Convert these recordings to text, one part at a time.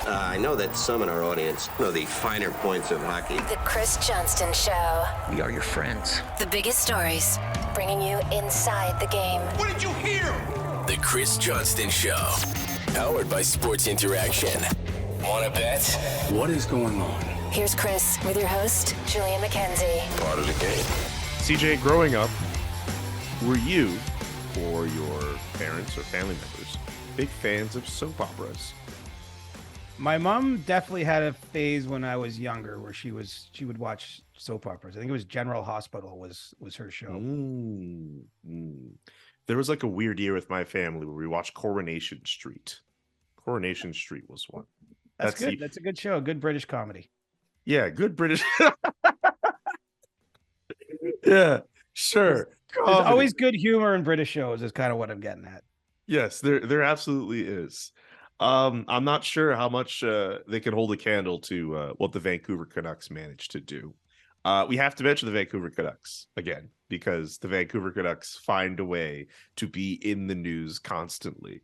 I know that some in our audience know the finer points of hockey. The Chris Johnston Show. We are your friends. The biggest stories, bringing you inside the game. What did you hear? The Chris Johnston Show. Powered by Sports Interaction. Wanna bet? What is going on? Here's Chris with your host, Julian McKenzie. Part of the game. CJ, growing up, were you or your parents or family members big fans of soap operas? My mom definitely had a phase when I was younger where she would watch soap operas. I think it was General Hospital was her show. There was like a weird year with my family where we watched Coronation Street. Coronation Street was one. That's good. That's a good show. Good British comedy. Yeah, good British. Yeah, sure. There's always good humor in British shows is kind of what I'm getting at. Yes, there absolutely is. I'm not sure how much they can hold a candle to what the Vancouver Canucks managed to do. We have to mention the Vancouver Canucks again because the Vancouver Canucks find a way to be in the news constantly.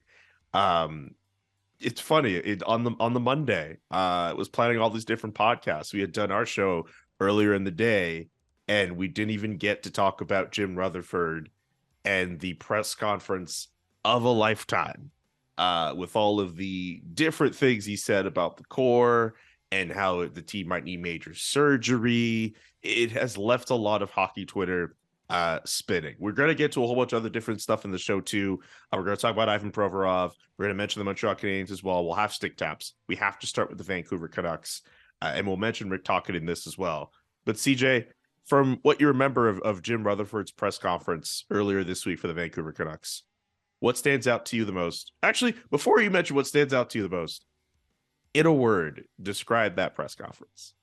It's funny. On the Monday, was planning all these different podcasts. We had done our show earlier in the day, and we didn't even get to talk about Jim Rutherford and the press conference of a lifetime. With all of the different things he said about the core and how the team might need major surgery. It has left a lot of hockey Twitter spinning. We're going to get to a whole bunch of other different stuff in the show too. We're going to talk about Ivan Provorov. We're going to mention the Montreal Canadiens as well. We'll have stick taps. We have to start with the Vancouver Canucks, and we'll mention Rick Tocchet in this as well. But CJ, from what you remember of Jim Rutherford's press conference earlier this week for the Vancouver Canucks, what stands out to you the most? Actually, before you mention what stands out to you the most, in a word, describe that press conference.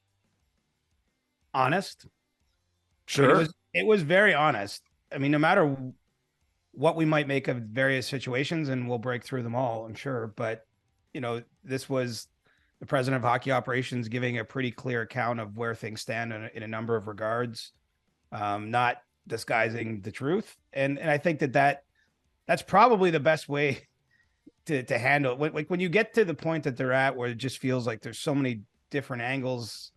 Honest. Sure. I mean, it was very honest. I mean, no matter what we might make of various situations, and we'll break through them all, I'm sure. But, this was the president of hockey operations giving a pretty clear account of where things stand in a number of regards, not disguising the truth. And I think that's probably the best way to handle it. When you get to the point that they're at, where it just feels like there's so many different angles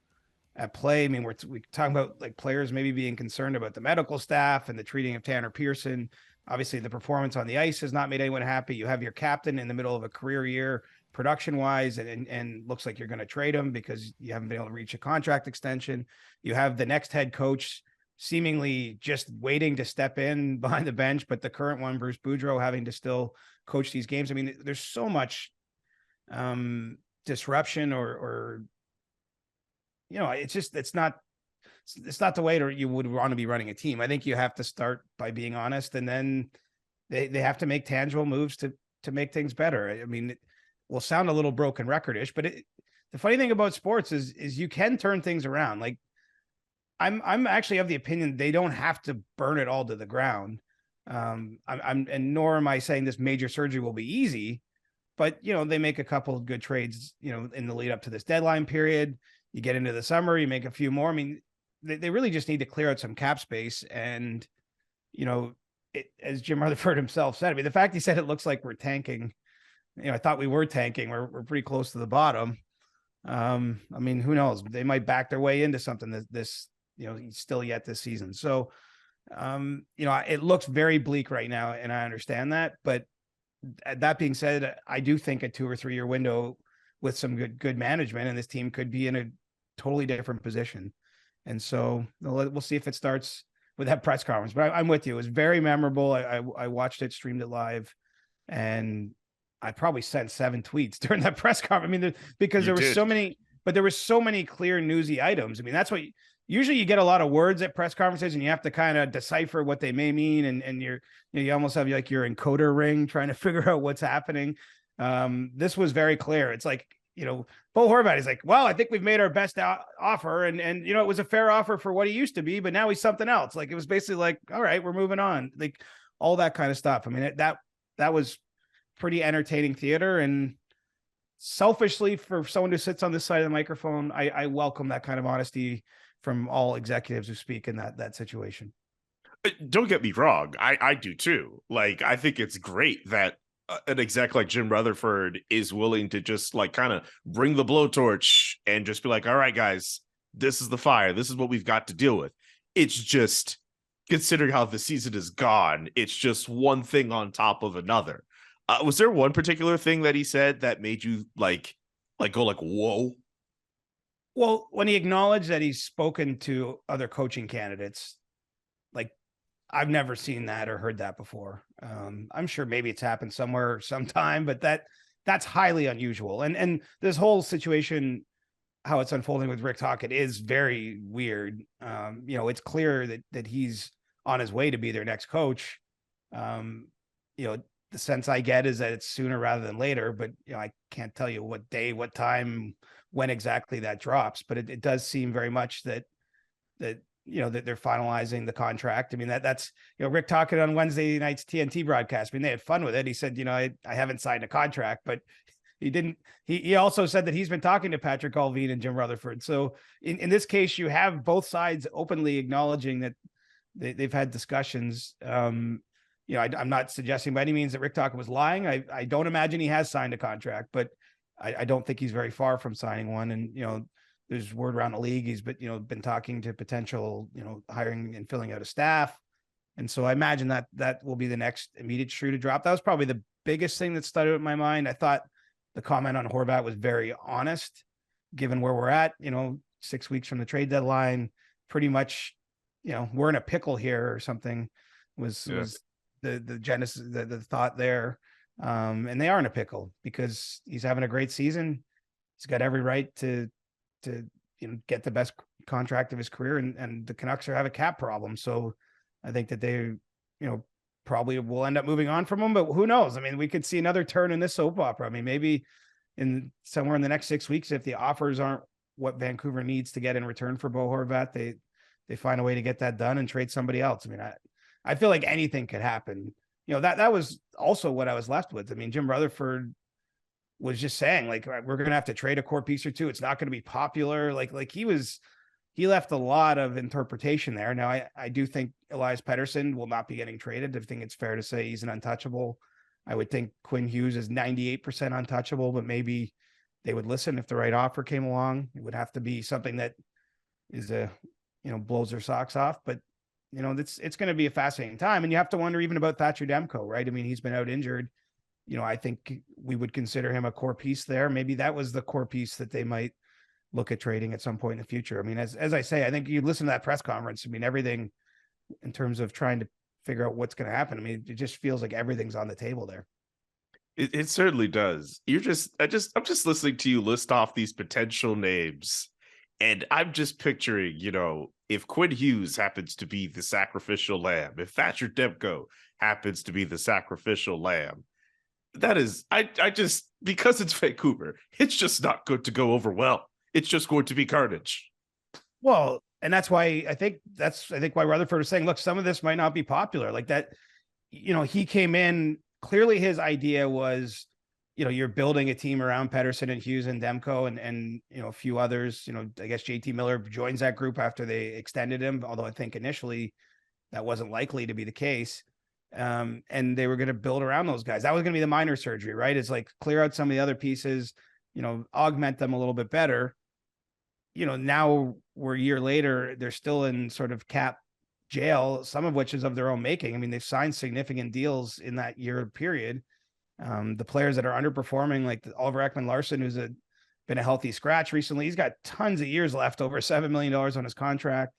at play. I mean, we're talking about like players maybe being concerned about the medical staff and the treating of Tanner Pearson. Obviously, the performance on the ice has not made anyone happy. You have your captain in the middle of a career year, production-wise, and looks like you're going to trade him because you haven't been able to reach a contract extension. You have the next head coach seemingly just waiting to step in behind the bench, but the current one, Bruce Boudreau, having to still coach these games. I mean, there's so much disruption or it's not the way you would want to be running a team. I think you have to start by being honest, and then they have to make tangible moves to make things better. I mean, it will sound a little broken record-ish, but the funny thing about sports is you can turn things around. Like, I'm actually of the opinion they don't have to burn it all to the ground. And nor am I saying this major surgery will be easy, but they make a couple of good trades, in the lead up to this deadline period. You get into the summer, you make a few more. I mean, they really just need to clear out some cap space. And, as Jim Rutherford himself said, I mean, the fact he said it looks like we're tanking, I thought we were tanking. We're pretty close to the bottom. I mean, who knows? They might back their way into something this still yet this season. So, it looks very bleak right now, and I understand that. But that being said, I do think a 2 or 3 year window with some good management, and this team could be in a totally different position. And so we'll see if it starts with that press conference. But I'm with you. It was very memorable. I watched it, streamed it live, and I probably sent 7 tweets during that press conference. I mean, because there were so many, but there were so many clear newsy items. I mean, that's what usually you get a lot of words at press conferences, and you have to kind of decipher what they may mean. And you almost have like your encoder ring trying to figure out what's happening. This was very clear. It's like, Bo Horvat is like, well, I think we've made our best offer. And it was a fair offer for what he used to be, but now he's something else. Like, it was basically like, all right, we're moving on. Like, all that kind of stuff. I mean, that was pretty entertaining theater. And selfishly, for someone who sits on this side of the microphone, I welcome that kind of honesty from all executives who speak in that situation. Don't get me wrong. I do too. Like, I think it's great that an exec like Jim Rutherford is willing to just like kind of bring the blowtorch and just be like, all right, guys, this is the fire. This is what we've got to deal with. It's just, considering how the season is gone, it's just one thing on top of another. Was there one particular thing that he said that made you like go like, whoa? Well, when he acknowledged that he's spoken to other coaching candidates, like I've never seen that or heard that before. I'm sure maybe it's happened somewhere sometime, but that's highly unusual. And this whole situation, how it's unfolding with Rick Tocchet, is very weird. It's clear that he's on his way to be their next coach. The sense I get is that it's sooner rather than later, but I can't tell you what day, what time, when exactly that drops. But it does seem very much that they're finalizing the contract. I mean, that's Rick Tocchet on Wednesday night's TNT broadcast. I mean, they had fun with it. He said, I haven't signed a contract, but he didn't. He also said that he's been talking to Patrick Allvin and Jim Rutherford. So in this case, you have both sides openly acknowledging that they've had discussions. I'm not suggesting by any means that Rick Tocchet was lying. I don't imagine he has signed a contract, but I don't think he's very far from signing one. And, there's word around the league. He's been talking to potential, hiring and filling out a staff. And so I imagine that will be the next immediate shoe to drop. That was probably the biggest thing that stood out in my mind. I thought the comment on Horvat was very honest, given where we're at, 6 weeks from the trade deadline, pretty much, we're in a pickle here or something was the genesis, the thought there. And they are in a pickle because he's having a great season. He's got every right to get the best contract of his career, and the Canucks have a cap problem. So I think that they, probably will end up moving on from him, but who knows? I mean, we could see another turn in this soap opera. I mean, maybe somewhere in the next 6 weeks, if the offers aren't what Vancouver needs to get in return for Bo Horvat, they find a way to get that done and trade somebody else. I mean, I feel like anything could happen. That was also what I was left with. I mean, Jim Rutherford was just saying, like, we're going to have to trade a core piece or two. It's not going to be popular. Like he left a lot of interpretation there. Now, I do think Elias Pettersson will not be getting traded. I think it's fair to say he's an untouchable. I would think Quinn Hughes is 98% untouchable, but maybe they would listen if the right offer came along. It would have to be something that is blows their socks off. But it's going to be a fascinating time. And you have to wonder even about Thatcher Demko, right? I mean, he's been out injured. I think we would consider him a core piece there. Maybe that was the core piece that they might look at trading at some point in the future. I mean, as I say, I think you listen to that press conference. I mean, everything in terms of trying to figure out what's going to happen. I mean, it just feels like everything's on the table there. It certainly does. I'm just listening to you list off these potential names, and I'm just picturing, if Quinn Hughes happens to be the sacrificial lamb, if Thatcher Demko happens to be the sacrificial lamb, that is, I just, because it's Vancouver, it's just not good to go over well. It's just going to be carnage. Well, and that's why I think why Rutherford is saying, look, some of this might not be popular. Like that, he came in, clearly his idea was, you're building a team around Pettersson and Hughes and Demko and a few others. I guess JT Miller joins that group after they extended him, although I think initially that wasn't likely to be the case. And they were going to build around those guys. That was going to be the minor surgery, right? It's like clear out some of the other pieces, augment them a little bit better. Now we're a year later, they're still in sort of cap jail, some of which is of their own making. I mean, they've signed significant deals in that year period. The players that are underperforming, like Oliver Ekman-Larsson, who's been a healthy scratch recently, he's got tons of years left, over $7 million on his contract.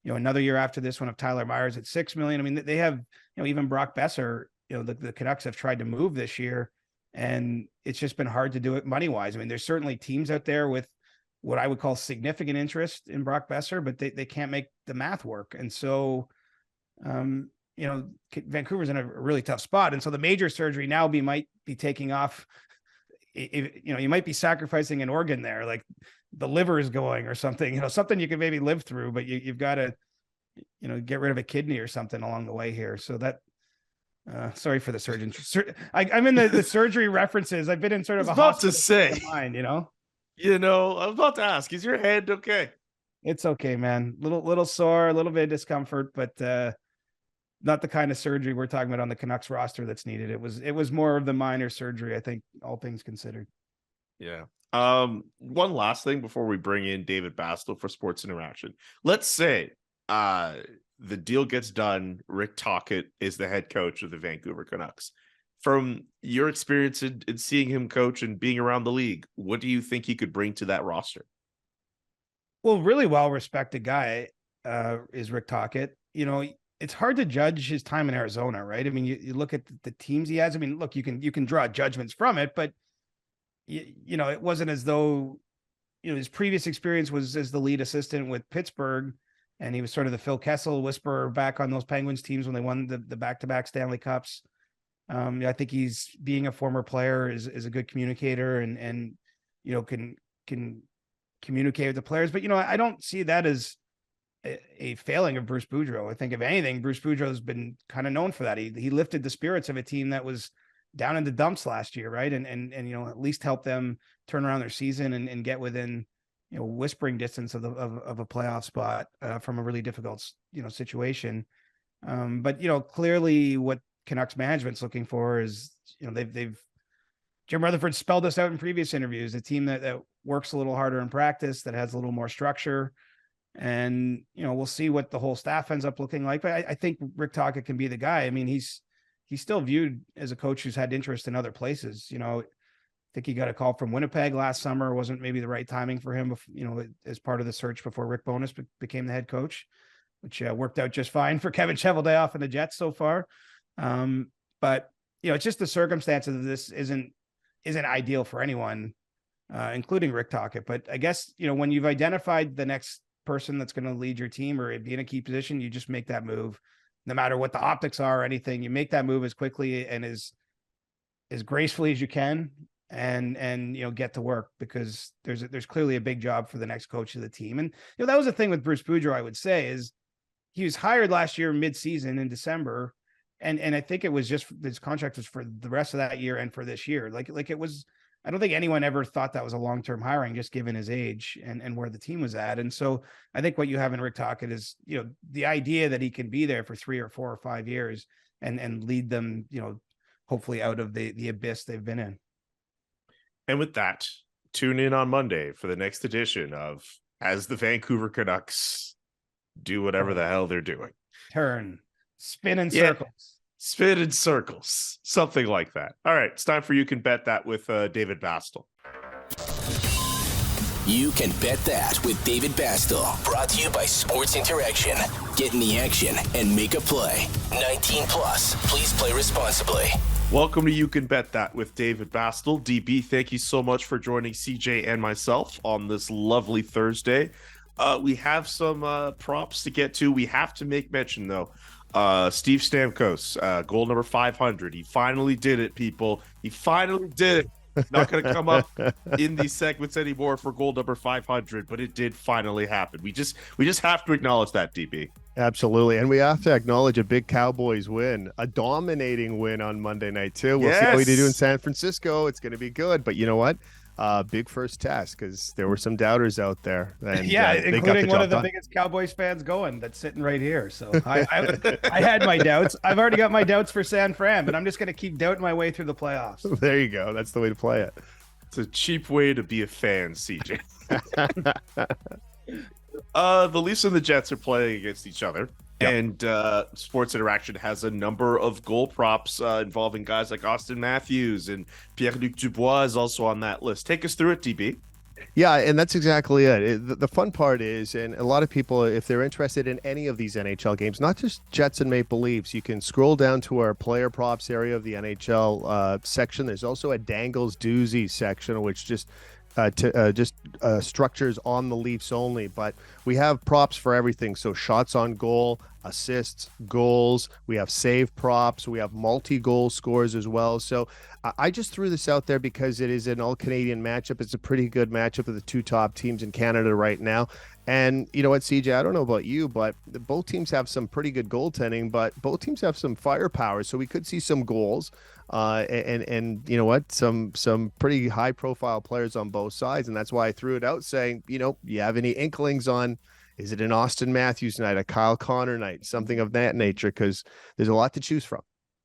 Another year after this one of Tyler Myers at $6 million. I mean, they have, even Brock Besser, the Canucks have tried to move this year, and it's just been hard to do it money-wise. I mean, there's certainly teams out there with what I would call significant interest in Brock Besser, but they can't make the math work. And so, Vancouver's in a really tough spot. And so the major surgery now might be taking off. You might be sacrificing an organ there, like the liver is going or something, something you can maybe live through, but you've got to, get rid of a kidney or something along the way here. So that, sorry for the surgeon. I'm in the surgery references. I've been in sort of about to say, mind, I was about to ask, is your head okay? It's okay, man. Little sore, a little bit of discomfort, but not the kind of surgery we're talking about on the Canucks roster that's needed. It was more of the minor surgery, I think, all things considered. Yeah. One last thing before we bring in David Bastel for Sports Interaction. Let's say the deal gets done. Rick Tocchet is the head coach of the Vancouver Canucks. From your experience in seeing him coach and being around the league, what do you think he could bring to that roster? Well, really well-respected guy is Rick Tocchet. You know, it's hard to judge his time in Arizona, right? I mean, you look at the teams he has. I mean, look, you can draw judgments from it, but you know, it wasn't as though, you know, his previous experience was as the lead assistant with Pittsburgh, and he was sort of the Phil Kessel whisperer back on those Penguins teams when they won the back-to-back Stanley Cups. I think he's, being a former player, is a good communicator and you know, can communicate with the players. But, you know, I don't see that as a failing of Bruce Boudreau. I think, if anything, Bruce Boudreau has been kind of known for that. He lifted the spirits of a team that was down in the dumps last year, right? And you know, at least help them turn around their season and get within, you know, whispering distance of a playoff spot from a really difficult, you know, situation. But, you know, clearly what Canucks management's looking for is, you know, they've Jim Rutherford spelled this out in previous interviews, a team that works a little harder in practice, that has a little more structure. And, you know, we'll see what the whole staff ends up looking like. But I think Rick Tocchet can be the guy. I mean, he's still viewed as a coach who's had interest in other places. You know, I think he got a call from Winnipeg last summer. Wasn't maybe the right timing for him, you know, as part of the search before Rick Bowness became the head coach, which worked out just fine for Kevin Cheveldayoff and the Jets so far. But, you know, it's just the circumstances of this isn't ideal for anyone, including Rick Tocchet. But I guess, you know, when you've identified the next person that's going to lead your team or be in a key position, you just make that move, no matter what the optics are or anything. You make that move as quickly and as gracefully as you can, and you know, get to work, because there's clearly a big job for the next coach of the team. And, you know, that was the thing with Bruce Boudreau, I would say, is he was hired last year mid-season in December. And I think it was just, his contract was for the rest of that year and for this year. Like it was, I don't think anyone ever thought that was a long-term hiring, just given his age and where the team was at. And so I think what you have in Rick Tocchet is, you know, the idea that he can be there for 3 or 4 or 5 years and lead them, you know, hopefully out of the abyss they've been in. And with that, tune in on Monday for the next edition of As the Vancouver Canucks Do Whatever the Hell They're Doing. Spin in circles. Spin in circles. Something like that. All right. It's time for You Can Bet That with David Bastel. You Can Bet That with David Bastel. Brought to you by Sports Interaction. Get in the action and make a play. 19 plus. Please play responsibly. Welcome to You Can Bet That with David Bastel. DB, thank you so much for joining CJ and myself on this lovely Thursday. We have some props to get to. We have to make mention, though. Steve Stamkos, goal number 500. He finally did it, people. He finally did it. Not going to come up in these segments anymore for goal number 500, but it did finally happen. We just have to acknowledge that, DB. Absolutely. And we have to acknowledge a big Cowboys win, a dominating win on Monday night, too. We'll see how we do in San Francisco. It's going to be good. But you know what? Big first test, because there were some doubters out there. And, yeah, including one of the biggest Cowboys fans going, that's sitting right here. So I had my doubts. I've already got my doubts for San Fran, but I'm just going to keep doubting my way through the playoffs. There you go. That's the way to play it. It's a cheap way to be a fan, CJ. The Leafs and the Jets are playing against each other. Yep. And Sports Interaction has a number of goal props involving guys like Austin Matthews, and Pierre-Luc Dubois is also on that list. Take us through it, DB. Yeah, and that's exactly it. The fun part is, and a lot of people, if they're interested in any of these NHL games, not just Jets and Maple Leafs, you can scroll down to our player props area of the NHL section. There's also a Dangles Doozy section, which just structures on the Leafs only, but we have props for everything. So shots on goal, assists, goals, we have save props, we have multi-goal scores as well. So I just threw this out there because it is an all-Canadian matchup. It's a pretty good matchup of the two top teams in Canada right now. And you know what, CJ, I don't know about you, but both teams have some pretty good goaltending, but both teams have some firepower. So we could see some goals. And you know what, some pretty high profile players on both sides, and that's why I threw it out saying, you know, you have any inklings on Is it an Austin Matthews night, a Kyle Connor night, something of that nature? Because there's a lot to choose from.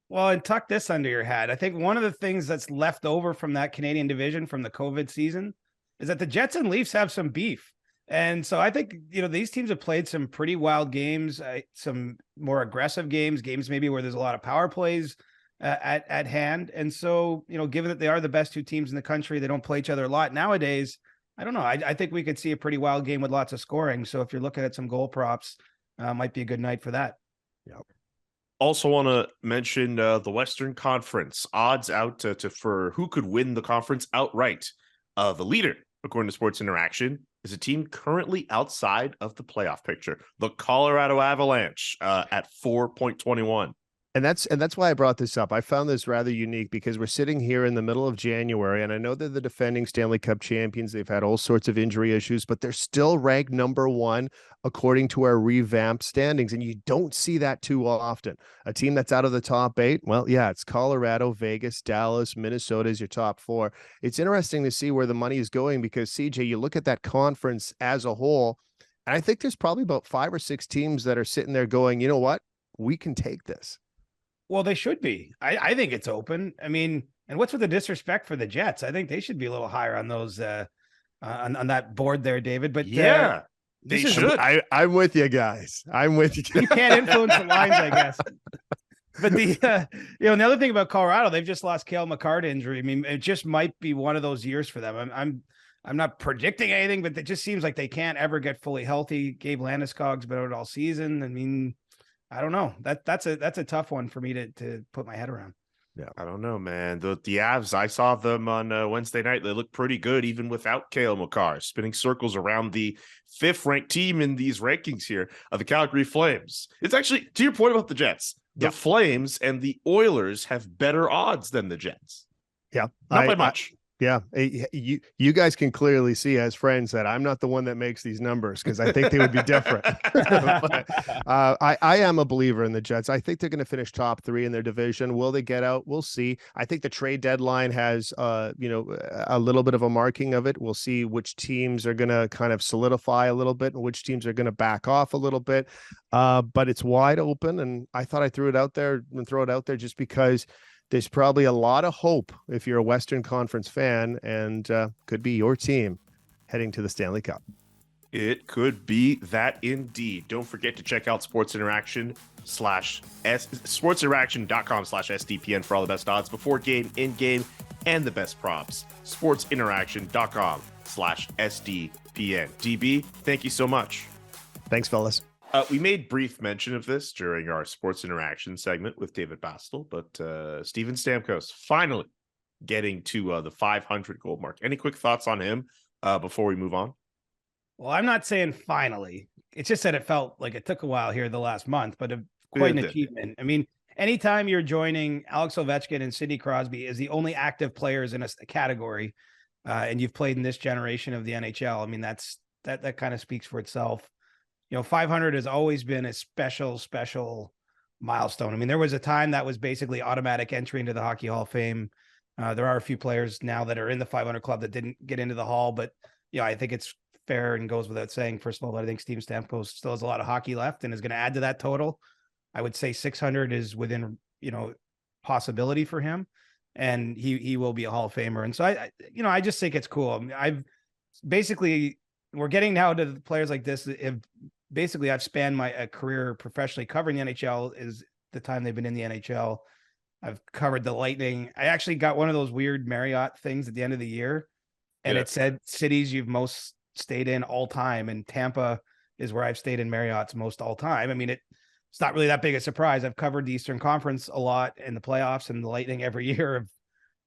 Well, and tuck this under your hat. I think one of the things that's left over from that Canadian division from the COVID season is that the Jets and Leafs have some beef. And so I think, these teams have played some pretty wild games, some more aggressive games maybe where there's a lot of power plays at hand. And so, given that they are the best two teams in the country, they don't play each other a lot nowadays. I don't know. I think we could see a pretty wild game with lots of scoring. So if you're looking at some goal props, might be a good night for that. Yeah. Also want to mention the Western Conference odds out for who could win the conference outright. The leader, according to Sports Interaction, is a team currently outside of the playoff picture, the Colorado Avalanche, at 4.21. And that's why I brought this up. I found this rather unique because we're sitting here in the middle of January, and I know they're the defending Stanley Cup champions. They've had all sorts of injury issues, but they're still ranked number one according to our revamped standings. And you don't see that too often. A team that's out of the top 8, well, yeah, it's Colorado, Vegas, Dallas, Minnesota is your top 4. It's interesting to see where the money is going because, CJ, you look at that conference as a whole, and I think there's probably about 5 or 6 teams that are sitting there going, you know what? We can take this. Well, they should be. I think it's open. I mean, and what's with the disrespect for the Jets? I think they should be a little higher on those on that board there, David. But yeah, they should. I'm with you guys. I'm with you. You can't influence the lines, I guess. But the the other thing about Colorado, they've just lost Cale Makar to injury. I mean, it just might be one of those years for them. I'm not predicting anything, but it just seems like they can't ever get fully healthy. Gabe Landeskog's been out all season. I mean, I don't know. That's a tough one for me to put my head around. Yeah, I don't know, man. The Avs, I saw them on Wednesday night. They look pretty good, even without Cale Makar, spinning circles around the 5th-ranked team in these rankings here of the Calgary Flames. It's actually, to your point about the Jets, the Flames and the Oilers have better odds than the Jets. Yeah, not by much. Yeah, you guys can clearly see as friends that I'm not the one that makes these numbers because I think they would be different. But, I am a believer in the Jets. I think they're going to finish top 3 in their division. Will they get out? We'll see. I think the trade deadline has, a little bit of a marking of it. We'll see which teams are going to kind of solidify a little bit and which teams are going to back off a little bit. But it's wide open, and I thought I'd throw it out there just because there's probably a lot of hope if you're a Western Conference fan and could be your team heading to the Stanley Cup. It could be that indeed. Don't forget to check out sportsinteraction.com/SDPN for all the best odds before game, in game, and the best props. sportsinteraction.com/SDPN. DB, thank you so much. Thanks, fellas. We made brief mention of this during our Sports Interaction segment with David Bastel, but Steven Stamkos finally getting to the 500 goal mark. Any quick thoughts on him before we move on? Well, I'm not saying finally. It's just that it felt like it took a while here the last month, but quite an achievement. I mean, anytime you're joining Alex Ovechkin and Sidney Crosby as the only active players in a category, and you've played in this generation of the NHL, I mean, that kind of speaks for itself. 500 has always been a special milestone. I mean, there was a time that was basically automatic entry into the Hockey Hall of Fame. There are a few players now that are in the 500 club that didn't get into the Hall, but I think it's fair and goes without saying. First of all, I think Steven Stamkos still has a lot of hockey left and is going to add to that total. I would say 600 is within, possibility for him, and he will be a Hall of Famer. And so I just think it's cool. I mean, we're getting now to the players like this. I've spanned my career professionally covering the NHL is the time they've been in the NHL. I've covered the Lightning. I actually got one of those weird Marriott things at the end of the year, and it said cities you've most stayed in all time, and Tampa is where I've stayed in Marriott's most all time. I mean, it's not really that big a surprise. I've covered the Eastern Conference a lot in the playoffs, and the Lightning every year.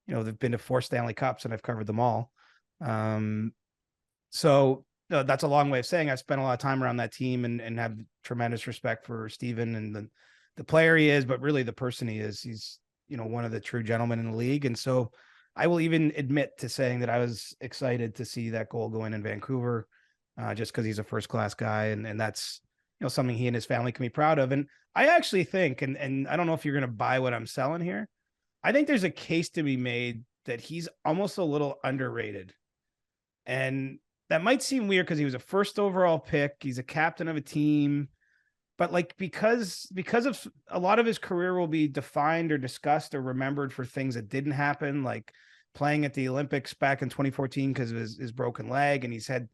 They've been to 4 Stanley Cups, and I've covered them all. So that's a long way of saying I've spent a lot of time around that team and have tremendous respect for Steven and the player he is, but really the person he is. He's, one of the true gentlemen in the league. And so I will even admit to saying that I was excited to see that goal go in Vancouver, just because he's a first-class guy. And that's, something he and his family can be proud of. And I actually think, and I don't know if you're going to buy what I'm selling here, I think there's a case to be made that he's almost a little underrated. And that might seem weird because he was a first overall pick. He's a captain of a team. But like because of a lot of his career will be defined or discussed or remembered for things that didn't happen, like playing at the Olympics back in 2014 because of his broken leg, and he's had,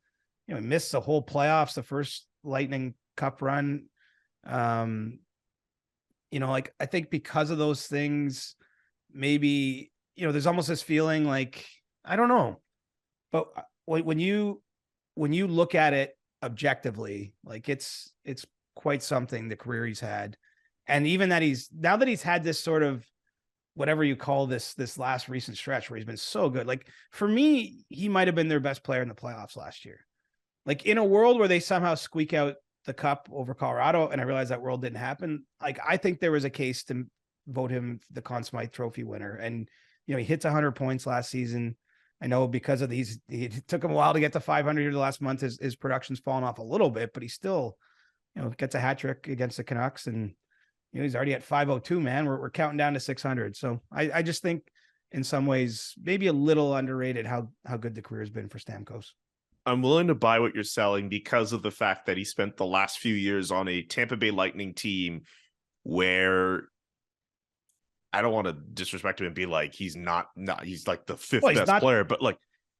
he missed the whole playoffs, the first Lightning Cup run. Like I think because of those things, maybe there's almost this feeling like, I don't know, but when you look at it objectively, like it's quite something, the career he's had. And even that he's had this sort of, whatever you call this last recent stretch where he's been so good. Like for me, he might've been their best player in the playoffs last year. Like in a world where they somehow squeak out the cup over Colorado, and I realize that world didn't happen. Like I think there was a case to vote him the Conn Smythe Trophy winner. And, he hits 100 points last season. I know because of these, it took him a while to get to 500 here the last month. His production's fallen off a little bit, but he still, gets a hat trick against the Canucks, and he's already at 502, man. We're counting down to 600. So I just think in some ways, maybe a little underrated how good the career has been for Stamkos. I'm willing to buy what you're selling because of the fact that he spent the last few years on a Tampa Bay Lightning team where, I don't want to disrespect him and be like, he's not he's like the fifth best player, but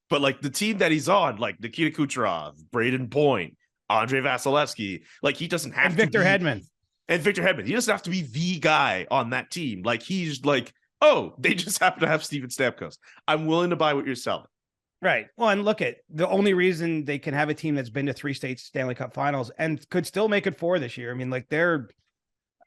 the team that he's on, like Nikita Kucherov, Braden Point, Andrei Vasilevsky, like he doesn't have Victor Hedman. And Victor Hedman. He doesn't have to be the guy on that team. Like he's like, oh, they just happen to have Steven Stamkos. I'm willing to buy what you're selling. Right. Well, and look at the only reason they can have a team that's been to 3 state Stanley Cup finals and could still make it 4 this year. I mean, like they're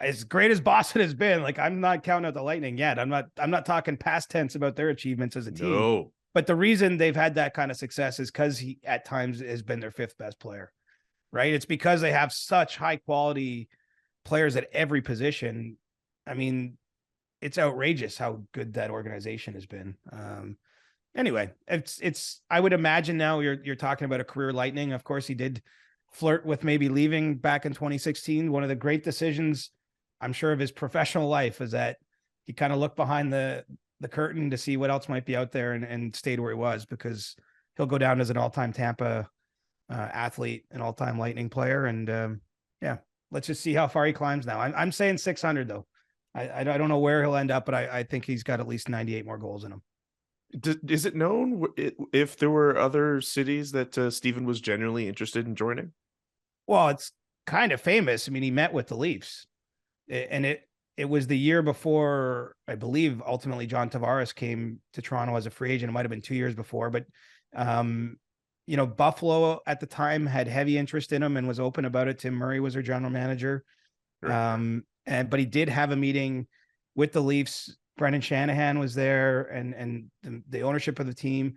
as great as Boston has been. Like I'm not counting out the Lightning yet. I'm not talking past tense about their achievements as a team. No. But the reason they've had that kind of success is because he at times has been their 5th best player. Right. It's because they have such high quality players at every position. I mean, it's outrageous how good that organization has been. Anyway, it's, I would imagine now you're talking about a career Lightning. Of course, he did flirt with maybe leaving back in 2016. One of the great decisions, I'm sure, of his professional life is that he kind of looked behind the curtain to see what else might be out there and stayed where he was, because he'll go down as an all-time Tampa athlete, an all-time Lightning player. And yeah, let's just see how far he climbs now. I'm saying 600 though. I don't know where he'll end up, but I think he's got at least 98 more goals in him. Is it known if there were other cities that Steven was genuinely interested in joining? Well, it's kind of famous. I mean, he met with the Leafs, and it was the year before, I believe, ultimately John Tavares came to Toronto as a free agent. It might've been 2 years before, but Buffalo at the time had heavy interest in him and was open about it. Tim Murray was their general manager. Sure. But he did have a meeting with the Leafs. Brendan Shanahan was there, and the ownership of the team,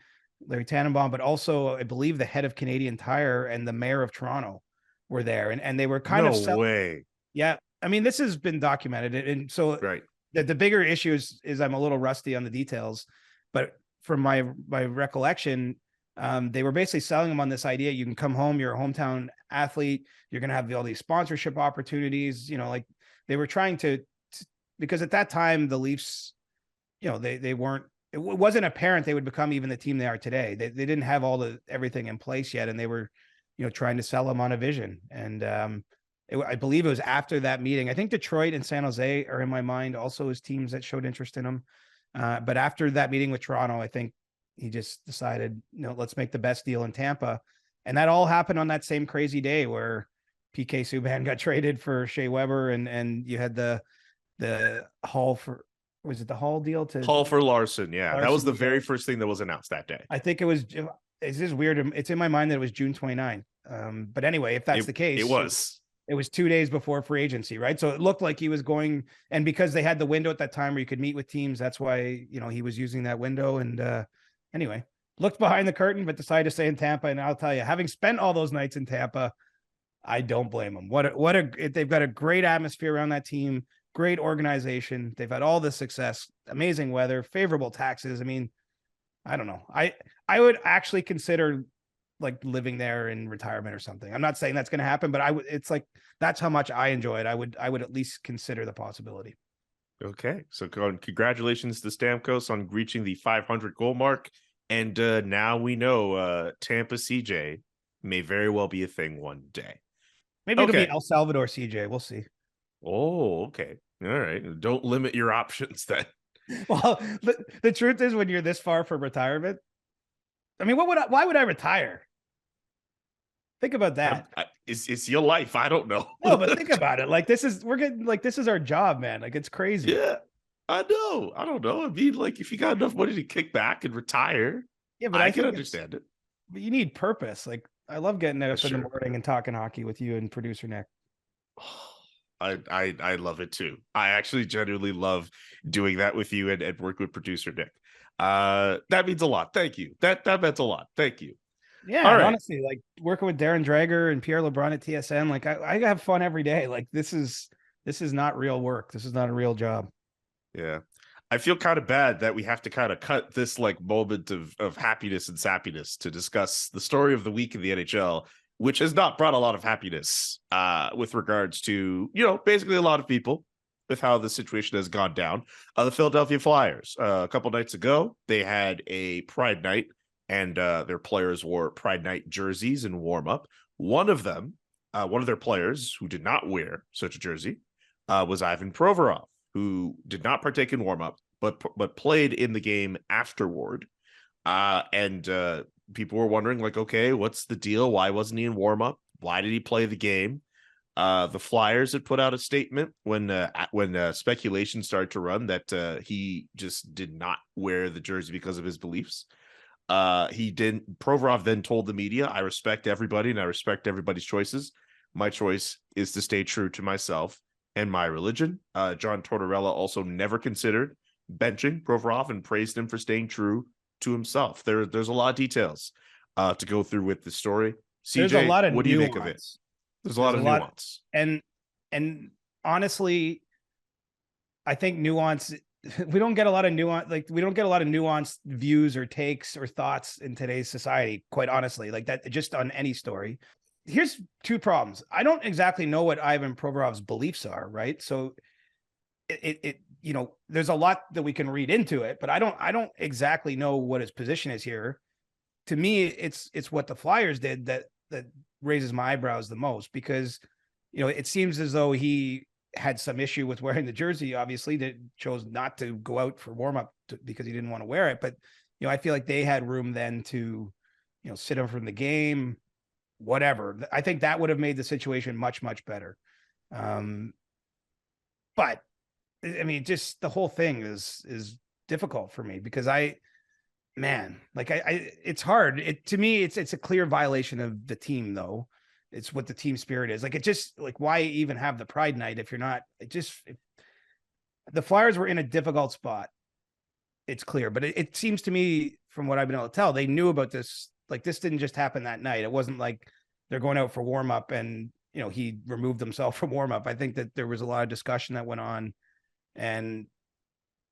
Larry Tannenbaum, but also I believe the head of Canadian Tire and the mayor of Toronto were there, and they were kind of no way. Yeah, I mean, this has been documented, and so right. The bigger issue is I'm a little rusty on the details, but from my recollection, they were basically selling them on this idea: you can come home, you're a hometown athlete, you're going to have all these sponsorship opportunities. Like they were trying to. Because at that time, the Leafs, they weren't, it wasn't apparent they would become even the team they are today. They didn't have everything in place yet. And they were, trying to sell them on a vision. And I believe it was after that meeting. I think Detroit and San Jose are in my mind also as teams that showed interest in him. But after that meeting with Toronto, I think he just decided, let's make the best deal in Tampa. And that all happened on that same crazy day where PK Subban got traded for Shea Weber, and you had the Hall for, was it the Hall deal to Hall for Larson? Yeah, Larson, that was the very first thing that was announced that day. I think it was. It's just weird. It's in my mind that it was June 29th. But anyway, if that's the case, it was 2 days before free agency, right? So it looked like he was going, and because they had the window at that time where you could meet with teams, that's why he was using that window. And anyway, looked behind the curtain, but decided to stay in Tampa. And I'll tell you, having spent all those nights in Tampa, I don't blame him. They've got a great atmosphere around that team. Great organization. They've had all this success, amazing weather, favorable taxes. I mean, I don't know. I would actually consider like living there in retirement or something. I'm not saying that's going to happen, but it's like, that's how much I enjoy it. I would at least consider the possibility. Okay. So congratulations to Stamkos on reaching the 500 goal mark. And now we know Tampa CJ may very well be a thing one day. Maybe it'll be El Salvador CJ. We'll see. Oh, okay. All right. Don't limit your options then. Well, the truth is, when you're this far from retirement, I mean, why would I retire? Think about that. It's your life. I don't know. No, but think about it. Like, this is our job, man. Like, it's crazy. Yeah, I know. I don't know. I mean, like, if you got enough money to kick back and retire, yeah, but I can understand it. But you need purpose. Like, I love getting up in the morning and talking hockey with you and producer Nick. I love it too. I actually genuinely love doing that with you and work with producer Nick. That means a lot. Thank you. That meant a lot. Thank you. Yeah, right. Honestly, like working with Darren Drager and Pierre LeBrun at TSN, like I have fun every day. Like this is not real work. This is not a real job. Yeah. I feel kind of bad that we have to kind of cut this like moment of happiness and sappiness to discuss the story of the week in the NHL, which has not brought a lot of happiness with regards to, basically a lot of people with how the situation has gone down. The Philadelphia Flyers, a couple nights ago, they had a Pride Night, and their players wore Pride Night jerseys in warm-up. One of their players who did not wear such a jersey was Ivan Provorov, who did not partake in warm-up, but played in the game afterward. And people were wondering, like, okay, what's the deal? Why wasn't he in warm-up? Why did he play the game? The Flyers had put out a statement when speculation started to run that he just did not wear the jersey because of his beliefs. He didn't. Provorov then told the media, "I respect everybody and I respect everybody's choices. My choice is to stay true to myself and my religion." John Tortorella also never considered benching Provorov and praised him for staying true to himself. There's a lot of details to go through with the story. CJ, there's a lot of what do you think of it? There's a lot of nuance. And honestly, I think nuance, we don't get a lot of nuance. Like, we don't get a lot of nuanced views or takes or thoughts in today's society, quite honestly, like that, just on any story. Here's two problems. I don't exactly know what Ivan Provorov's beliefs are, right? So it there's a lot that we can read into it, but I don't exactly know what his position is here. To me, it's what the Flyers did that raises my eyebrows the most, because it seems as though he had some issue with wearing the jersey, obviously, that chose not to go out for warm-up because he didn't want to wear it. But I feel like they had room then to sit him from the game, whatever. I think that would have made the situation much, much better. But I mean, just the whole thing is difficult for me, because it's hard. To me, it's a clear violation of the team, though. It's what the team spirit is. Like, it just, like, why even have the Pride Night if you're not, the Flyers were in a difficult spot. It's clear, but it seems to me, from what I've been able to tell, they knew about this. Like, this didn't just happen that night. It wasn't like they're going out for warm up and, he removed himself from warm up. I think that there was a lot of discussion that went on, and,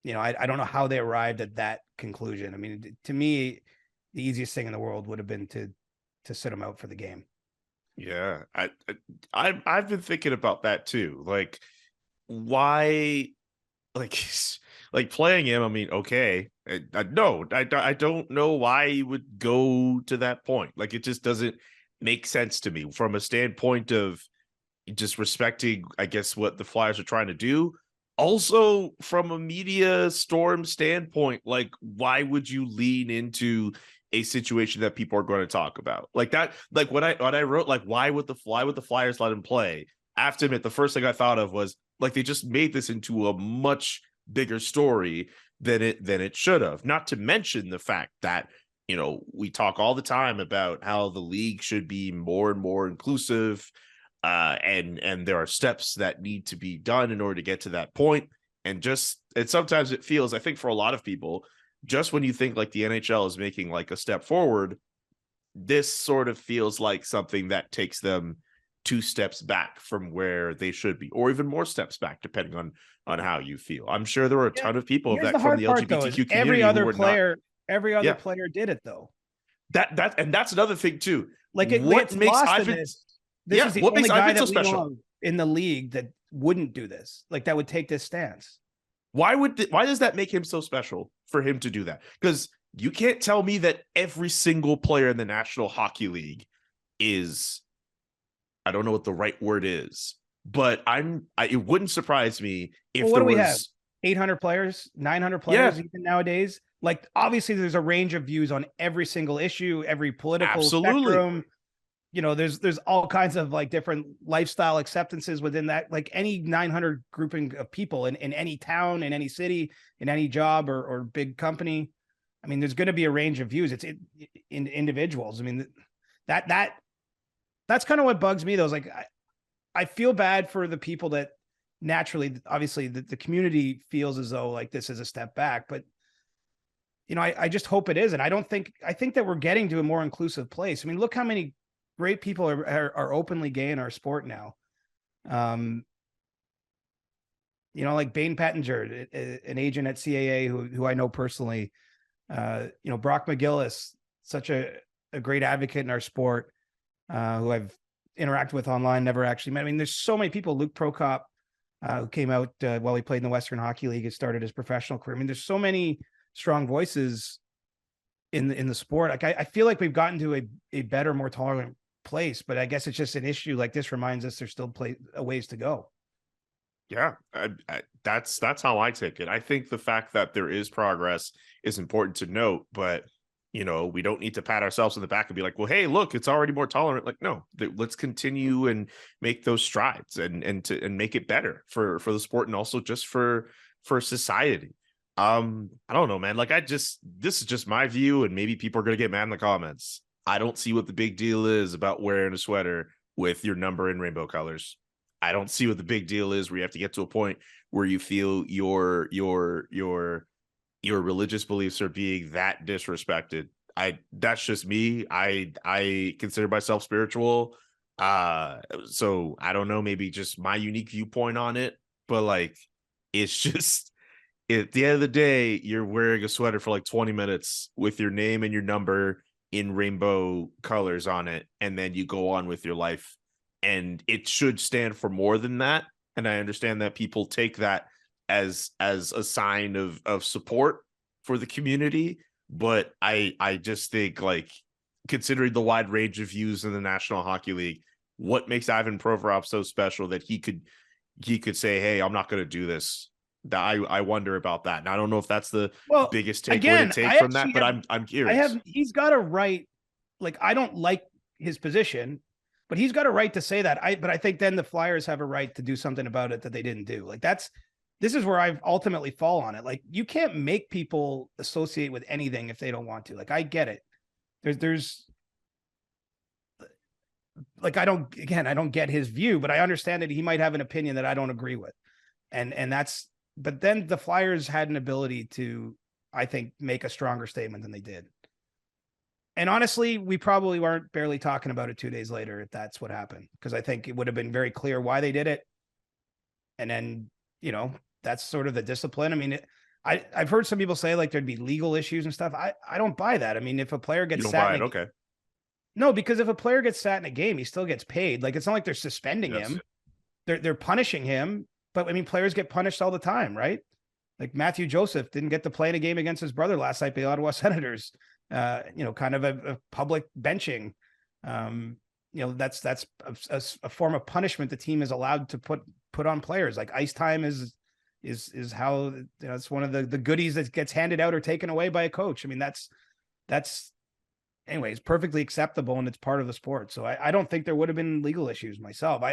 I don't know how they arrived at that conclusion. I mean, to me, the easiest thing in the world would have been to sit him out for the game. Yeah, I've been thinking about that too. Like, why, like playing him? I mean, okay, I don't know why he would go to that point. Like, it just doesn't make sense to me from a standpoint of just respecting, I guess, what the Flyers are trying to do. Also, from a media storm standpoint, like, why would you lean into a situation that people are going to talk about like that? Like, when I wrote, like, why would the Flyers let him play? I have to admit, the first thing I thought of was, like, they just made this into a much bigger story than it should have. Not to mention the fact that, we talk all the time about how the league should be more and more inclusive. And there are steps that need to be done in order to get to that point. And sometimes it feels, I think, for a lot of people, just when you think like the NHL is making like a step forward, this sort of feels like something that takes them 2 steps back from where they should be, or even more steps back, depending on how you feel. I'm sure there were a ton of people from the LGBTQ community every other player did it, though. And that's another thing too. Like, what makes Ivan? This is the only guy that we know in the league that wouldn't do this, like, that would take this stance. Why does that make him so special for him to do that? Because you can't tell me that every single player in the National Hockey League is, I don't know what the right word is, but it wouldn't surprise me if Well, what there do we was have? 800 players, 900 players even nowadays. Like, obviously there's a range of views on every single issue, every political Absolutely. spectrum. You know, there's all kinds of like different lifestyle acceptances within that. Like any 900 grouping of people in any town, in any city, in any job or big company. I mean, there's going to be a range of views. It's in individuals. I mean, that's kind of what bugs me though. Is like, I feel bad for the people that naturally, obviously the community feels as though like this is a step back, but you know, I just hope it isn't. I think that we're getting to a more inclusive place. I mean, look how many great people are openly gay in our sport now. You know, like Bane Pettinger, an agent at CAA who I know personally, you know, Brock McGillis, such a great advocate in our sport, who I've interacted with online, never actually met. I mean, there's so many people. Luke Prokop, who came out while he played in the Western Hockey League, and started his professional career. I mean, there's so many strong voices in the sport. Like I feel like we've gotten to a better, more tolerant place, but I guess it's just an issue like this reminds us there's still a ways to go. Yeah, that's how I take it. I think the fact that there is progress is important to note, but you know, we don't need to pat ourselves on the back and be like, well, hey, look, it's already more tolerant. Like, no, let's continue and make those strides and make it better for the sport and also just for society. I don't know, man. Like, this is just my view, and maybe people are gonna get mad in the comments. I don't see what the big deal is about wearing a sweater with your number in rainbow colors. I don't see what the big deal is where you have to get to a point where you feel your religious beliefs are being that disrespected. That's just me. I consider myself spiritual. So I don't know, maybe just my unique viewpoint on it, but like, it's just, at the end of the day, you're wearing a sweater for like 20 minutes with your name and your number in rainbow colors on it, and then you go on with your life, and it should stand for more than that. And I understand that people take that as a sign of support for the community, but I just think, like, considering the wide range of views in the National Hockey League, what makes Ivan Provorov so special that he could say, hey, I'm not going to do this? I wonder about that. And I don't know if that's the biggest takeaway to take from that, but I'm curious. He's got a right. Like, I don't like his position, but he's got a right to say that. But I think then the Flyers have a right to do something about it that they didn't do. Like, this is where I ultimately fall on it. Like, you can't make people associate with anything if they don't want to. Like, I get it. There's like, I don't get his view, but I understand that he might have an opinion that I don't agree with. And that's, but then the Flyers had an ability to, I think, make a stronger statement than they did. And honestly, we probably weren't barely talking about it 2 days later if that's what happened, because I think it would have been very clear why they did it. And then, you know, that's sort of the discipline. I mean, I've heard some people say like there'd be legal issues and stuff. I don't buy that. I mean, if a player gets sat, okay. No, because if a player gets sat in a game, he still gets paid. Like, it's not like they're suspending him. They're punishing him. But I mean, players get punished all the time, right? Like Matthew Joseph didn't get to play in a game against his brother last night by the Ottawa Senators. You know, kind of a public benching. You know, that's a form of punishment the team is allowed to put on players. Like, ice time is how, you know, it's one of the goodies that gets handed out or taken away by a coach. I mean, that's anyways perfectly acceptable, and it's part of the sport. So I don't think there would have been legal issues myself.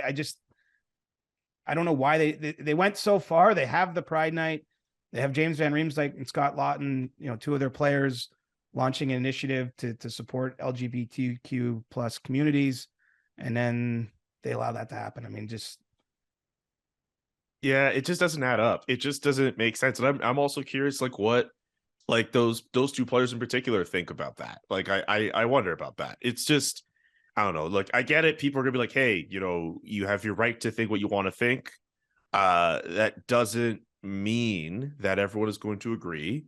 I don't know why they went so far. They have the Pride Night. They have James Van Riemsdyk and Scott Lawton, you know, two of their players, launching an initiative to support LGBTQ plus communities. And then they allow that to happen. I mean, yeah, it just doesn't add up. It just doesn't make sense. And I'm also curious, like, what, like, those two players in particular think about that. Like, I wonder about that. It's just, I don't know. Like, I get it. People are gonna be like, hey, you know, you have your right to think what you want to think. That doesn't mean that everyone is going to agree.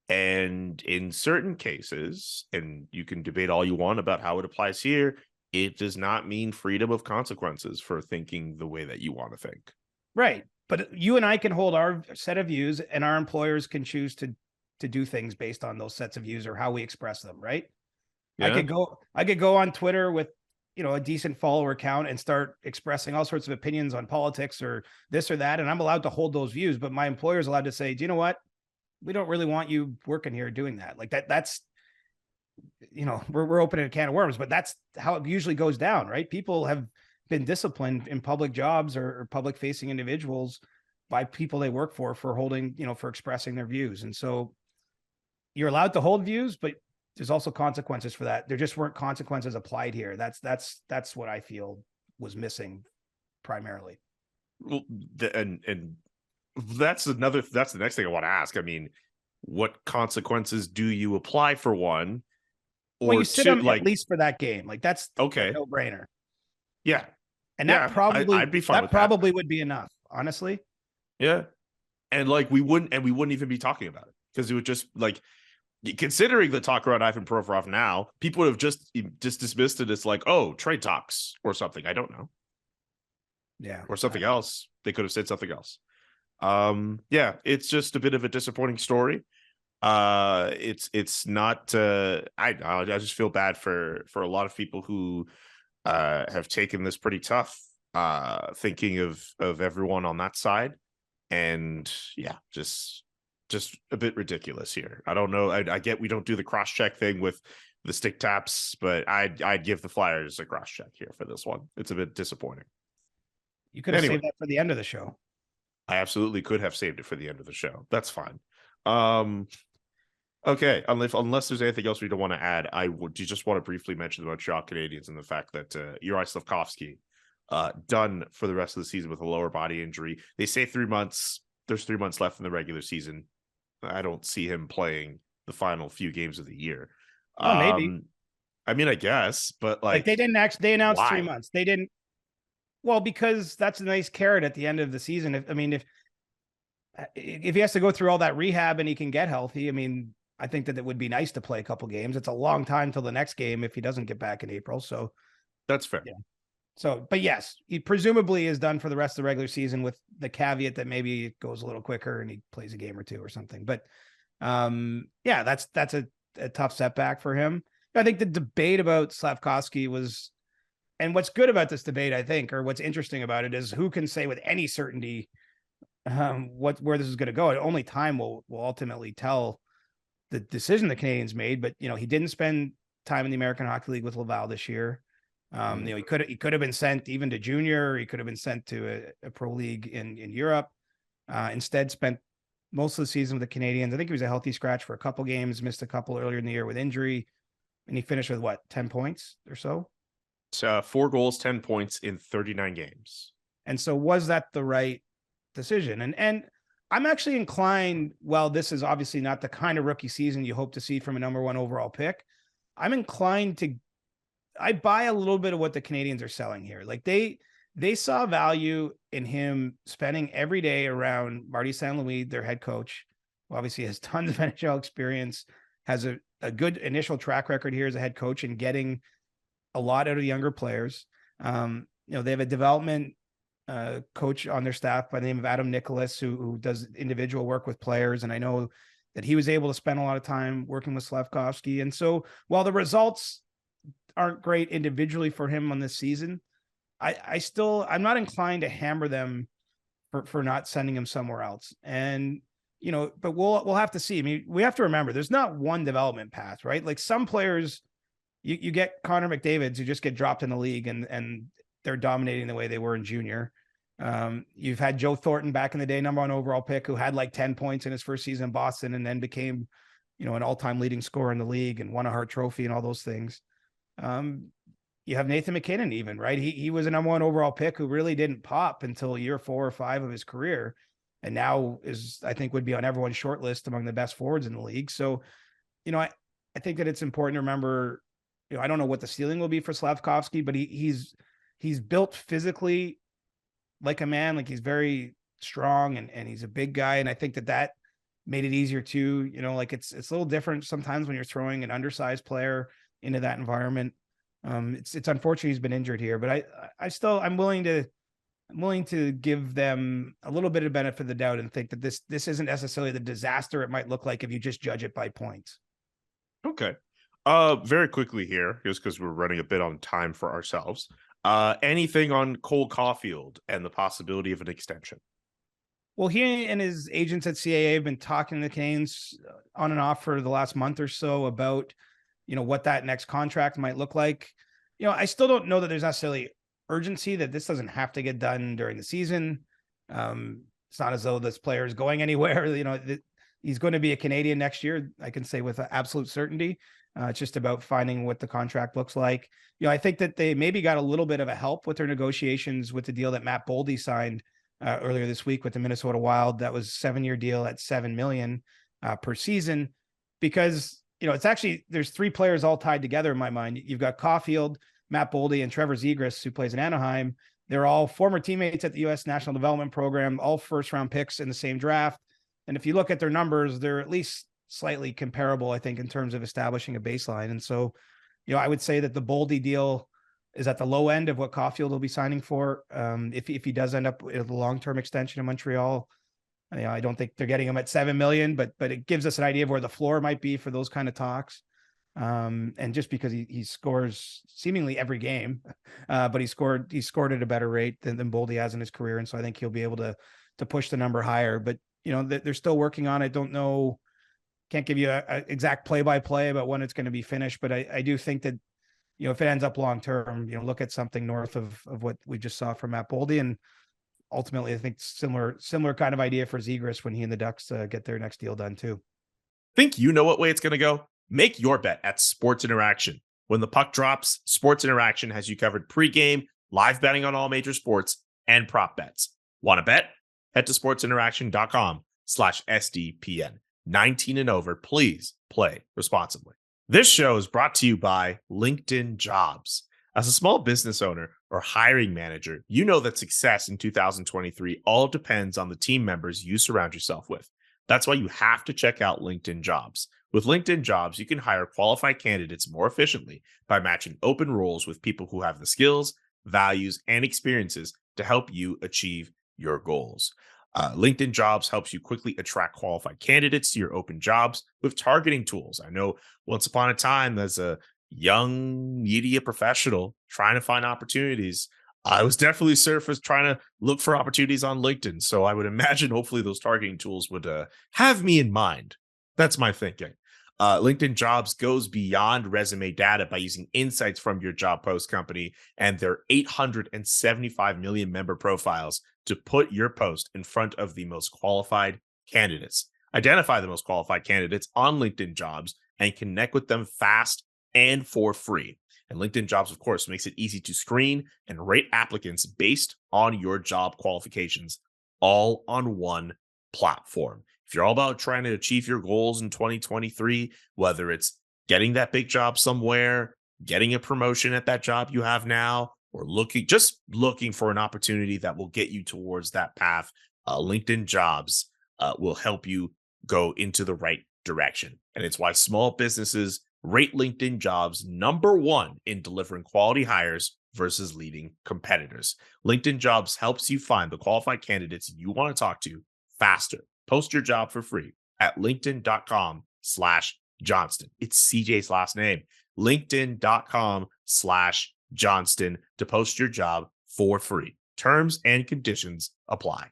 And in certain cases, and you can debate all you want about how it applies here, it does not mean freedom of consequences for thinking the way that you want to think. right. But you and I can hold our set of views, and our employers can choose to to do things based on those sets of views or how we express them, right? Yeah. I could go on Twitter with, a decent follower count and start expressing all sorts of opinions on politics or this or that. And I'm allowed to hold those views, but my employer is allowed to say, do you know what? We don't really want you working here doing that. Like that's, we're opening a can of worms, but that's how it usually goes down, right? People have been disciplined in public jobs or public facing individuals by people they work for holding, for expressing their views. And so you're allowed to hold views, but there's also consequences for that. There just weren't consequences applied here. That's what I feel was missing primarily. Well, and that's the next thing I want to ask. I mean, what consequences do you apply for one? Or well, you sit them at least for that game. Like that's okay, a no-brainer. Yeah, and that I'd be fine. That probably would be enough, honestly. Yeah, and we wouldn't even be talking about it because it would just considering the talk around Ivan Provorov now, people would have just dismissed it as trade talks or something. I don't know. Yeah, or something else. They could have said something else. Yeah, it's just a bit of a disappointing story. It's not. I just feel bad for a lot of people who have taken this pretty tough. Thinking of everyone on that side, and yeah, just a bit ridiculous here. I don't know. I get we don't do the cross check thing with the stick taps, but I'd give the Flyers a cross check here for this one. It's a bit disappointing. You could have saved that for the end of the show. I absolutely could have saved it for the end of the show. That's fine. Okay, unless there's anything else we don't want to add, I would just want to briefly mention the Montreal Canadiens and the fact that Juraj Slafkovsky done for the rest of the season with a lower body injury. They say 3 months. There's 3 months left in the regular season. I don't see him playing the final few games of the year. Oh, maybe. I mean, I guess, but they announced why? 3 months. They didn't. Well, because that's a nice carrot at the end of the season. If he has to go through all that rehab and he can get healthy, I mean, I think that it would be nice to play a couple games. It's a long time till the next game if he doesn't get back in April. So that's fair. Yeah. So, but yes, he presumably is done for the rest of the regular season with the caveat that maybe it goes a little quicker and he plays a game or two or something. But yeah, that's a tough setback for him. I think the debate about Slafkovsky was, and what's good about this debate, I think, or what's interesting about it is who can say with any certainty where this is going to go. Only time will ultimately tell the decision the Canadians made. But he didn't spend time in the American Hockey League with Laval this year. He could have been sent even to junior. He could have been sent to a pro league in Europe. Instead, spent most of the season with the Canadians. I think he was a healthy scratch for a couple games. Missed a couple earlier in the year with injury, and he finished with 10 points or so. So 4 goals, 10 points in 39 games. And so, was that the right decision? And I'm actually inclined. Well, this is obviously not the kind of rookie season you hope to see from a number 1 overall pick. I'm inclined to. I buy a little bit of what the Canadians are selling here. Like they saw value in him spending every day around Marty St. Louis, their head coach, who obviously has tons of NHL experience, has a good initial track record here as a head coach and getting a lot out of younger players. They have a development coach on their staff by the name of Adam Nicholas, who does individual work with players. And I know that he was able to spend a lot of time working with Slafkovsky. And so while the results aren't great individually for him on this season, I'm not inclined to hammer them for not sending him somewhere else. And, but we'll have to see. I mean, we have to remember there's not one development path, right? Like some players, you get Connor McDavids who just get dropped in the league and they're dominating the way they were in junior. You've had Joe Thornton back in the day, number 1 overall pick, who had 10 points in his first season in Boston and then became, an all-time leading scorer in the league and won a Hart Trophy and all those things. You have Nathan McKinnon even, right? He was a number 1 overall pick who really didn't pop until year 4 or 5 of his career. And now I think would be on everyone's short list among the best forwards in the league. So, I think that it's important to remember, I don't know what the ceiling will be for Slafkovsky, but he's built physically like a man, like he's very strong and he's a big guy. And I think that made it easier too, it's a little different sometimes when you're throwing an undersized player into that environment. It's unfortunate he's been injured here, but I'm willing to I'm willing to give them a little bit of benefit of the doubt and think that this isn't necessarily the disaster it might look like if you just judge it by points. Okay. Very quickly here, just because we're running a bit on time for ourselves. Anything on Cole Caufield and the possibility of an extension? Well, he and his agents at CAA have been talking to the Canes on and off for the last month or so about, what that next contract might look like. I still don't know that there's necessarily urgency that this doesn't have to get done during the season. It's not as though this player is going anywhere. He's going to be a Canadian next year. I can say with absolute certainty. It's just about finding what the contract looks like. I think that they maybe got a little bit of a help with their negotiations with the deal that Matt Boldy signed earlier this week with the Minnesota Wild. That was a 7-year deal at $7 million per season, because it's actually, there's 3 players all tied together in my mind. You've got Caufield, Matt Boldy, and Trevor Zegras, who plays in Anaheim. They're all former teammates at the U.S. National Development Program, all first-round picks in the same draft. And if you look at their numbers, they're at least slightly comparable, I think, in terms of establishing a baseline. And so, I would say that the Boldy deal is at the low end of what Caufield will be signing for. If he does end up with a long-term extension in Montreal, I don't think they're getting him at $7 million, but it gives us an idea of where the floor might be for those kind of talks. And just because he scores seemingly every game, but he scored at a better rate than Boldy has in his career. And so I think he'll be able to push the number higher, but they're still working on it. Don't know, can't give you a exact play-by-play about when it's going to be finished, but I do think that, if it ends up long-term, look at something north of what we just saw from Matt Boldy. And ultimately, I think similar kind of idea for Zegras when he and the Ducks get their next deal done too. Think you know what way it's going to go? Make your bet at Sports Interaction. When the puck drops, Sports Interaction has you covered pregame, live betting on all major sports, and prop bets. Want to bet? Head to sportsinteraction.com/SDPN. 19 and over, please play responsibly. This show is brought to you by LinkedIn Jobs. As a small business owner or hiring manager, you know that success in 2023 all depends on the team members you surround yourself with. That's why you have to check out LinkedIn Jobs. With LinkedIn Jobs, you can hire qualified candidates more efficiently by matching open roles with people who have the skills, values, and experiences to help you achieve your goals. LinkedIn Jobs helps you quickly attract qualified candidates to your open jobs with targeting tools. I know once upon a time, as a young media professional trying to find opportunities, I was definitely surfaced trying to look for opportunities on LinkedIn. So I would imagine hopefully those targeting tools would have me in mind. That's my thinking. LinkedIn Jobs goes beyond resume data by using insights from your job post company and their 875 million member profiles to put your post in front of the most qualified candidates. Identify the most qualified candidates on LinkedIn Jobs and connect with them fast and for free. And LinkedIn Jobs, of course, makes it easy to screen and rate applicants based on your job qualifications, all on one platform. If you're all about trying to achieve your goals in 2023, whether it's getting that big job somewhere, getting a promotion at that job you have now, or looking for an opportunity that will get you towards that path, LinkedIn Jobs will help you go into the right direction. And it's why small businesses rate LinkedIn Jobs #1 in delivering quality hires versus leading competitors. LinkedIn Jobs helps you find the qualified candidates you want to talk to faster. Post your job for free at linkedin.com/Johnston. It's CJ's last name. LinkedIn.com/Johnston to post your job for free. Terms and conditions apply.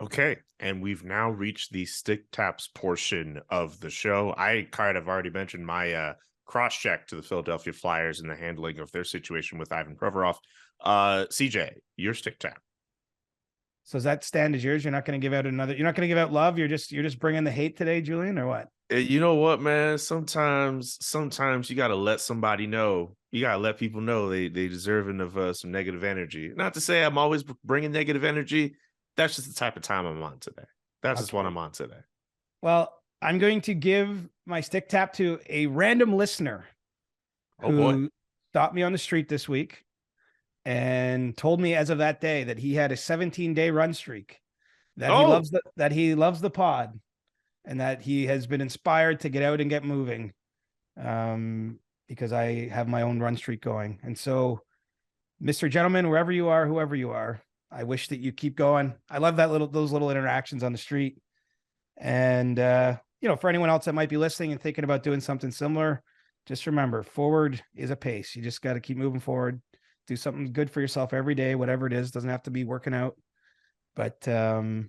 Okay, and we've now reached the stick taps portion of the show. I kind of already mentioned my cross-check to the Philadelphia Flyers and the handling of their situation with Ivan Provorov. CJ, your stick tap. So does that stand as yours? You're not going to give out another. You're not going to give out love. You're just bringing the hate today, Julian, or what? You know what, man? Sometimes you got to let somebody know. You got to let people know they deserving of some negative energy. Not to say I'm always bringing negative energy. That's just the type of time I'm on today. That's just what I'm on today. Well, I'm going to give my stick tap to a random listener who stopped me on the street this week and told me as of that day that he had a 17-day run streak, that he loves the pod, and that he has been inspired to get out and get moving because I have my own run streak going. And so, Mr. Gentleman, wherever you are, whoever you are, I wish that you keep going. I love those little interactions on the street. And, for anyone else that might be listening and thinking about doing something similar, just remember, forward is a pace. You just got to keep moving forward, do something good for yourself every day, whatever it is. Doesn't have to be working out, but it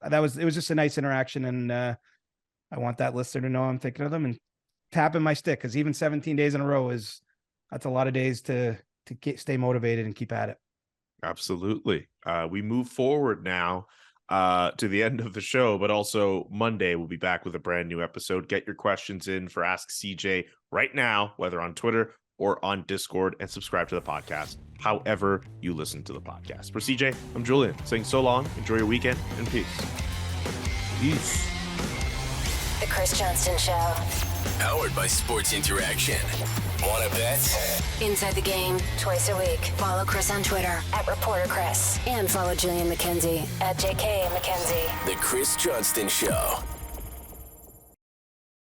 was just a nice interaction. And I want that listener to know I'm thinking of them and tapping my stick. Cause even 17 days in a row that's a lot of days to stay motivated and keep at it. Absolutely. We move forward now to the end of the show, but also Monday we'll be back with a brand new episode. Get your questions in for Ask CJ right now, whether on Twitter or on Discord, and subscribe to the podcast however you listen to the podcast. For CJ, I'm Julian saying so long, enjoy your weekend, and peace. Peace. The Chris Johnston Show. Powered by Sports Interaction. Wanna bet? Inside the Game, twice a week. Follow Chris on Twitter @ReporterChris. And follow Julian McKenzie @JKMcKenzie. The Chris Johnston Show.